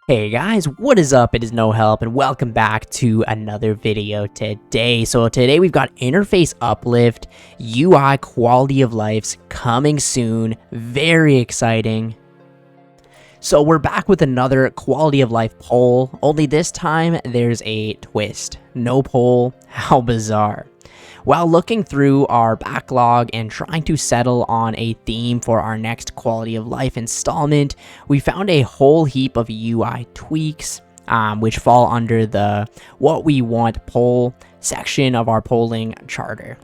Hey guys, what is up? It is No Help and welcome back to another video today. So today we've got interface uplift, UI quality of life coming soon. Very exciting. So we're back with another quality of life poll, only this time there's a twist. No poll, how bizarre. While looking through our backlog and trying to settle on a theme for our next quality of life installment, we found a whole heap of UI tweaks, which fall under the what we want poll section of our polling charter,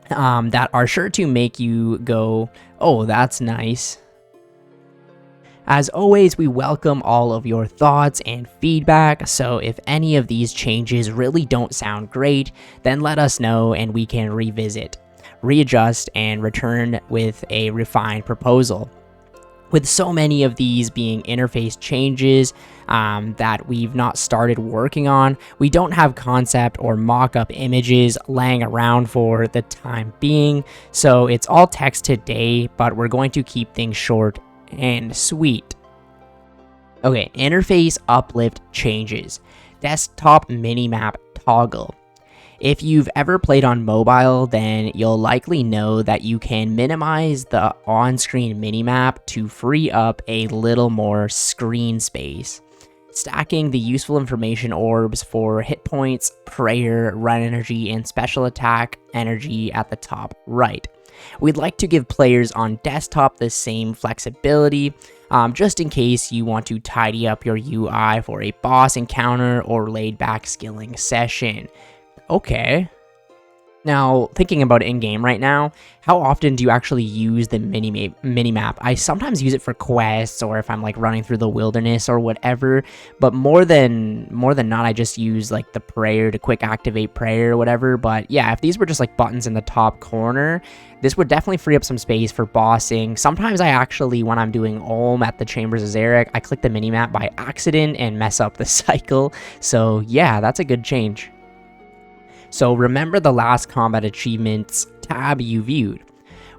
that are sure to make you go, oh, that's nice. As always, we welcome all of your thoughts and feedback, so if any of these changes really don't sound great, then let us know and we can revisit, readjust, and return with a refined proposal. With so many of these being interface changes that we've not started working on, we don't have concept or mock-up images laying around for the time being, so it's all text today, but we're going to keep things short and sweet. Okay, interface uplift changes. Desktop minimap toggle. If you've ever played on mobile, then you'll likely know that you can minimize the on-screen minimap to free up a little more screen space, stacking the useful information orbs for hit points, prayer, run energy, and special attack energy at the top right. We'd like to give players on desktop the same flexibility, just in case you want to tidy up your UI for a boss encounter or laid-back skilling session. Okay. Now, thinking about it in-game right now, how often do you actually use the minimap? I sometimes use it for quests or if I'm like running through the wilderness or whatever, but more than not, I just use like the prayer to quick activate prayer or whatever. But yeah, if these were just like buttons in the top corner, this would definitely free up some space for bossing. Sometimes I actually, when I'm doing Ulm at the Chambers of Zarek, I click the minimap by accident and mess up the cycle. So yeah, that's a good change. So remember the last combat achievements tab you viewed.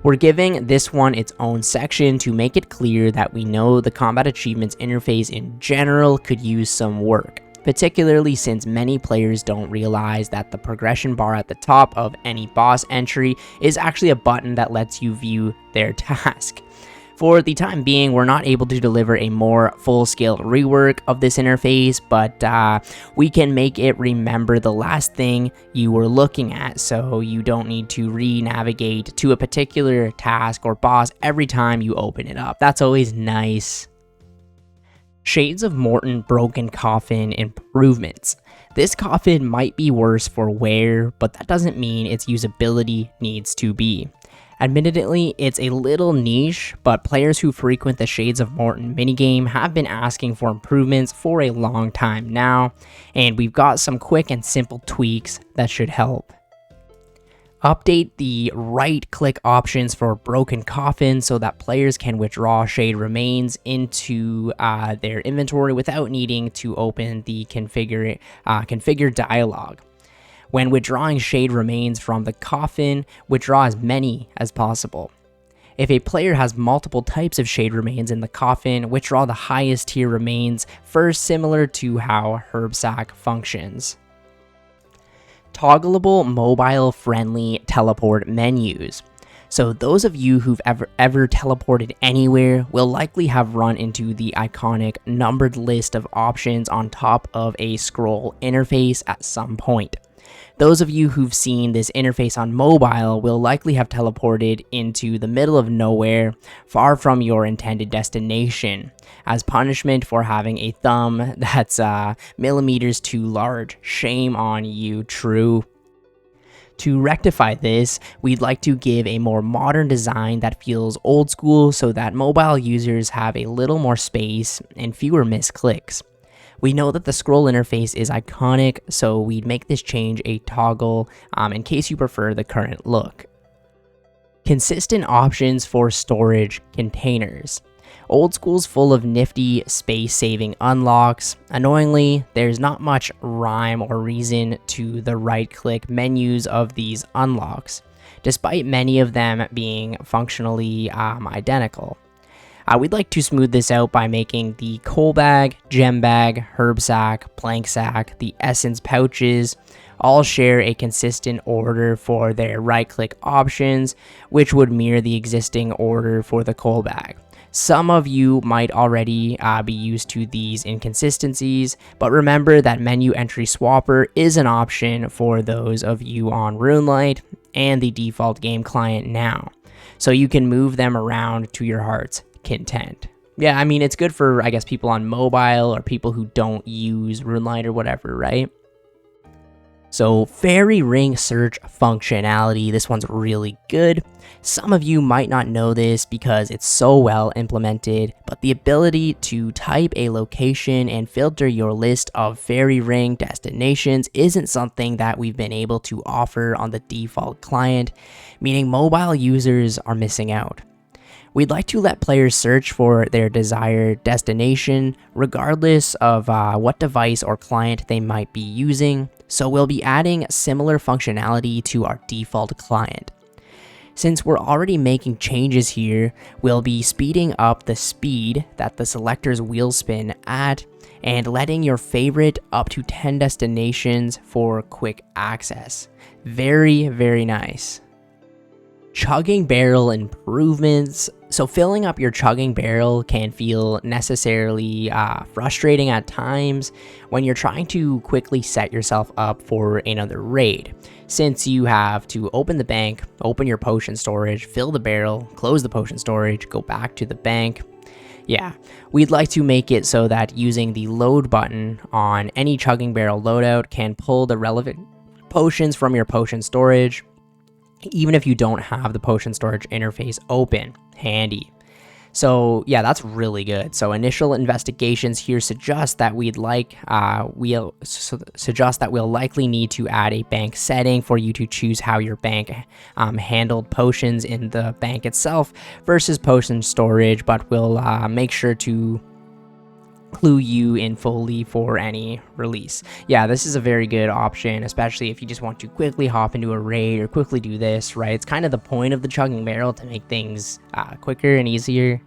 We're giving this one its own section to make it clear that we know the combat achievements interface in general could use some work, particularly since many players don't realize that the progression bar at the top of any boss entry is actually a button that lets you view their task. For the time being, we're not able to deliver a more full-scale rework of this interface, but we can make it remember the last thing you were looking at, so you don't need to re-navigate to a particular task or boss every time you open it up. That's always nice. Shades of Mort'ton Broken Coffin improvements. This coffin might be worse for wear, but that doesn't mean its usability needs to be. Admittedly, it's a little niche, but players who frequent the Shades of Mort'ton minigame have been asking for improvements for a long time now, and we've got some quick and simple tweaks that should help. Update the right-click options for Broken Coffin so that players can withdraw Shade Remains into their inventory without needing to open the configure dialog. When withdrawing Shade Remains from the coffin, withdraw as many as possible. If a player has multiple types of Shade Remains in the coffin, withdraw the highest tier remains first, similar to how Herbsack functions. Toggleable mobile-friendly teleport menus. So those of you who've ever teleported anywhere will likely have run into the iconic numbered list of options on top of a scroll interface at some point. Those of you who've seen this interface on mobile will likely have teleported into the middle of nowhere, far from your intended destination, as punishment for having a thumb that's millimeters too large. Shame on you, true. To rectify this, we'd like to give a more modern design that feels old school so that mobile users have a little more space and fewer misclicks. We know that the scroll interface is iconic, so we'd make this change a toggle in case you prefer the current look. Consistent options for storage containers. Old School's full of nifty space-saving unlocks. Annoyingly, there's not much rhyme or reason to the right-click menus of these unlocks, despite many of them being functionally identical. We'd like to smooth this out by making the coal bag, gem bag, herb sack, plank sack, the essence pouches all share a consistent order for their right-click options, which would mirror the existing order for the coal bag. Some of you might already be used to these inconsistencies, but remember that menu entry swapper is an option for those of you on Runelite and the default game client now, so you can move them around to your heart's content. Yeah, I mean, it's good for, I guess, people on mobile or people who don't use Runelite or whatever, right? So fairy ring search functionality, this one's really good. Some of you might not know this because it's so well implemented, but the ability to type a location and filter your list of fairy ring destinations isn't something that we've been able to offer on the default client, meaning mobile users are missing out. We'd like to let players search for their desired destination regardless of what device or client they might be using, so we'll be adding similar functionality to our default client. Since we're already making changes here, we'll be speeding up the speed that the selector's wheels spin at and letting your favorite up to 10 destinations for quick access. Very, very nice. Chugging barrel improvements. So filling up your chugging barrel can feel necessarily frustrating at times when you're trying to quickly set yourself up for another raid, since you have to open the bank, open your potion storage, fill the barrel, close the potion storage, go back to the bank. Yeah, we'd like to make it so that using the load button on any chugging barrel loadout can pull the relevant potions from your potion storage, even if you don't have the potion storage interface open. Handy. So yeah, that's really good. So initial investigations here suggest that we'll likely need to add a bank setting for you to choose how your bank handled potions in the bank itself versus potion storage, but we'll make sure to clue you in fully for any release. Yeah, this is a very good option, especially if you just want to quickly hop into a raid or quickly do this, right? It's kind of the point of the chugging barrel to make things quicker and easier.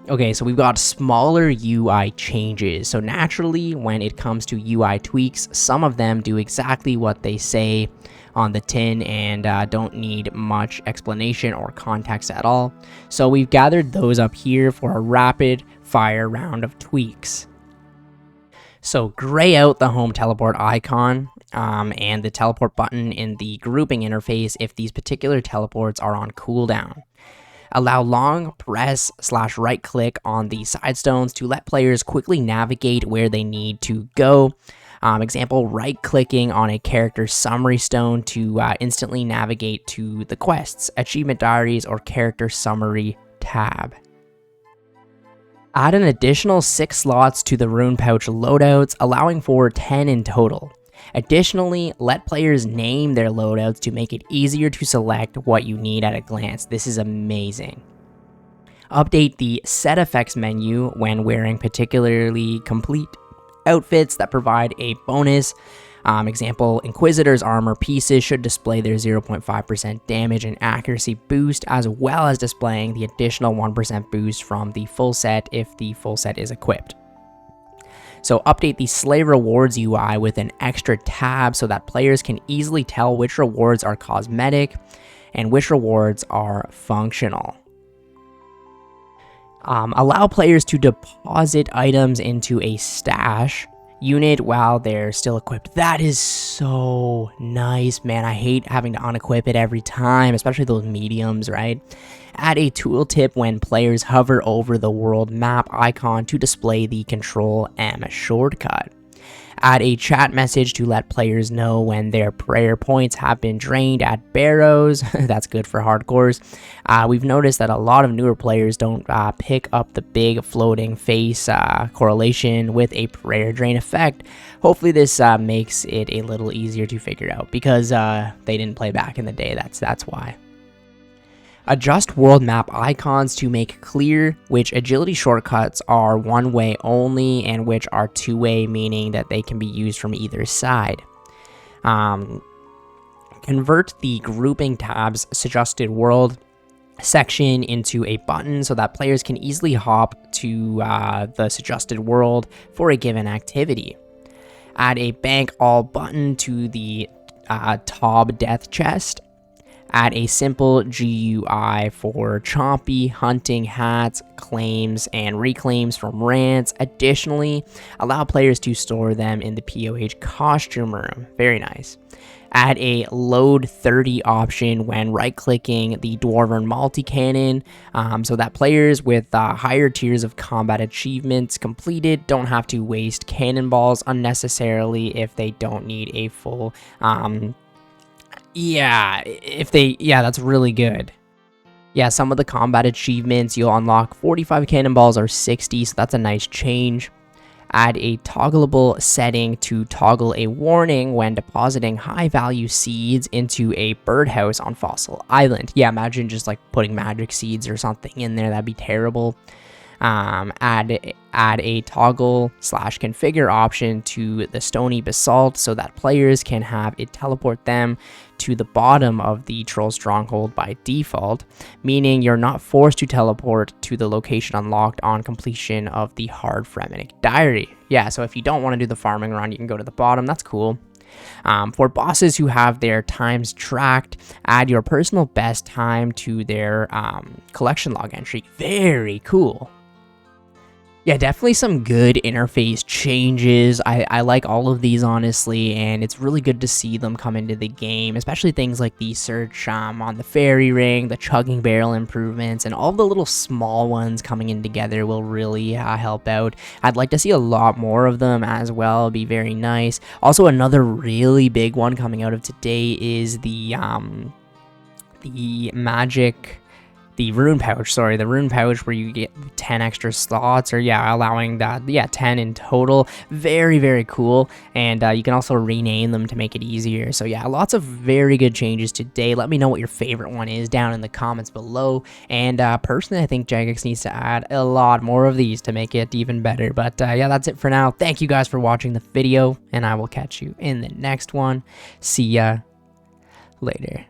Okay, so we've got smaller UI changes. So naturally, when it comes to UI tweaks, some of them do exactly what they say on the tin and don't need much explanation or context at all. So we've gathered those up here for a rapid fire round of tweaks. So gray out the home teleport icon and the teleport button in the grouping interface if these particular teleports are on cooldown. Allow long press / right click on the side stones to let players quickly navigate where they need to go. Example, right clicking on a character summary stone to instantly navigate to the quests, achievement diaries, or character summary tab. Add an additional 6 slots to the rune pouch loadouts, allowing for 10 in total. Additionally, let players name their loadouts to make it easier to select what you need at a glance. This is amazing. Update the set effects menu when wearing particularly complete outfits that provide a bonus. Example, Inquisitor's armor pieces should display their 0.5% damage and accuracy boost, as well as displaying the additional 1% boost from the full set if the full set is equipped. So update the Slay Rewards UI with an extra tab so that players can easily tell which rewards are cosmetic and which rewards are functional. Allow players to deposit items into a stash unit while they're still equipped. That is so nice, man. I hate having to unequip it every time, especially those mediums, right? Add a tooltip when players hover over the world map icon to display the Control M shortcut. Add a chat message to let players know when their prayer points have been drained at barrows. That's good for hardcores. We've noticed that a lot of newer players don't pick up the big floating face correlation with a prayer drain effect. Hopefully this makes it a little easier to figure out because they didn't play back in the day. That's why. Adjust world map icons to make clear which agility shortcuts are one-way only and which are two-way, meaning that they can be used from either side. Convert the grouping tab's suggested world section into a button so that players can easily hop to the suggested world for a given activity. Add a bank all button to the top death chest. Add a simple GUI for chompy, hunting hats, claims, and reclaims from rants. Additionally, allow players to store them in the POH costume room. Very nice. Add a load 30 option when right-clicking the Dwarven multi-cannon so that players with higher tiers of combat achievements completed don't have to waste cannonballs unnecessarily if they don't need a full... that's really good. Yeah, some of the combat achievements, you'll unlock 45 cannonballs or 60, so that's a nice change. Add a toggleable setting to toggle a warning when depositing high-value seeds into a birdhouse on Fossil Island. Yeah, imagine just like putting magic seeds or something in there. That'd be terrible. Add a toggle/configure option to the Stony Basalt so that players can have it teleport them to the bottom of the Troll Stronghold by default, meaning you're not forced to teleport to the location unlocked on completion of the Hard Fremennik Diary. Yeah, so if you don't want to do the farming run, you can go to the bottom. That's cool. For bosses who have their times tracked, add your personal best time to their collection log entry. Very cool. Yeah, definitely some good interface changes. I like all of these, honestly, and it's really good to see them come into the game, especially things like the search on the fairy ring, the chugging barrel improvements, and all the little small ones coming in together will really help out. I'd like to see a lot more of them as well. It'd be very nice. Also, another really big one coming out of today is the rune pouch, the rune pouch where you get 10 extra slots, or allowing that, 10 in total. Very, very cool. And you can also rename them to make it easier. So yeah, lots of very good changes today. Let me know what your favorite one is down in the comments below. And personally, I think Jagex needs to add a lot more of these to make it even better. But yeah, that's it for now. Thank you guys for watching the video, and I will catch you in the next one. See ya later.